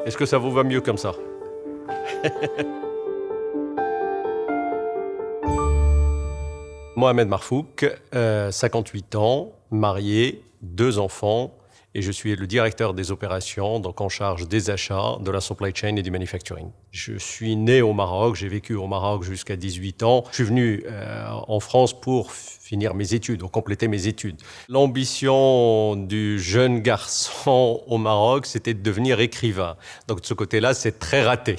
Est-ce que ça vous va mieux comme ça? Mohamed Marfouk, 58 ans, marié, 2 enfants, et je suis le directeur des opérations, donc en charge des achats, de la supply chain et du manufacturing. Je suis né au Maroc, j'ai vécu au Maroc jusqu'à 18 ans. Je suis venu en France pour finir mes études, ou compléter mes études. L'ambition du jeune garçon au Maroc, c'était de devenir écrivain. Donc de ce côté-là, c'est très raté.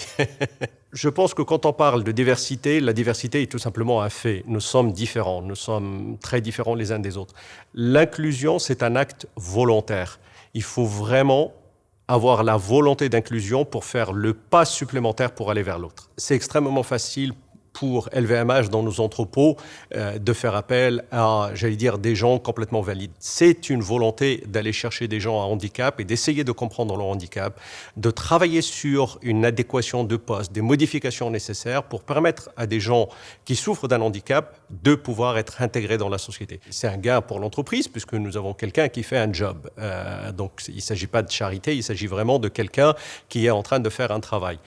Je pense que quand on parle de diversité, la diversité est tout simplement un fait. Nous sommes différents, nous sommes très différents les uns des autres. L'inclusion, c'est un acte volontaire. Il faut vraiment avoir la volonté d'inclusion pour faire le pas supplémentaire pour aller vers l'autre. C'est extrêmement facile pour LVMH dans nos entrepôts de faire appel à, j'allais dire, des gens complètement valides. C'est une volonté d'aller chercher des gens à handicap et d'essayer de comprendre leur handicap, de travailler sur une adéquation de poste, des modifications nécessaires pour permettre à des gens qui souffrent d'un handicap de pouvoir être intégrés dans la société. C'est un gain pour l'entreprise puisque nous avons quelqu'un qui fait un job. Donc il ne s'agit pas de charité, il s'agit vraiment de quelqu'un qui est en train de faire un travail.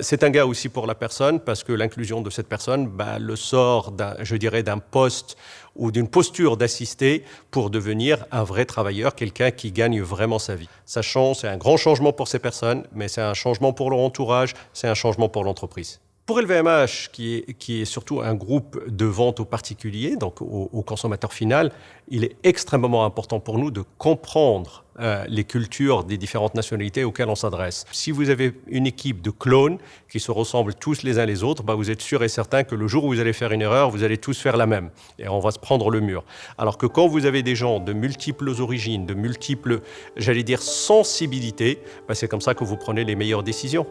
C'est un gain aussi pour la personne parce que l'inclusion de cette personne le sort d'un poste ou d'une posture d'assisté pour devenir un vrai travailleur, quelqu'un qui gagne vraiment sa vie. Sachant, c'est un grand changement pour ces personnes, mais c'est un changement pour leur entourage, c'est un changement pour l'entreprise. Pour LVMH, qui est surtout un groupe de vente aux particuliers, donc au consommateur final, il est extrêmement important pour nous de comprendre les cultures des différentes nationalités auxquelles on s'adresse. Si vous avez une équipe de clones qui se ressemblent tous les uns les autres, vous êtes sûr et certain que le jour où vous allez faire une erreur, vous allez tous faire la même. Et on va se prendre le mur. Alors que quand vous avez des gens de multiples origines, de multiples, j'allais dire, sensibilités, c'est comme ça que vous prenez les meilleures décisions.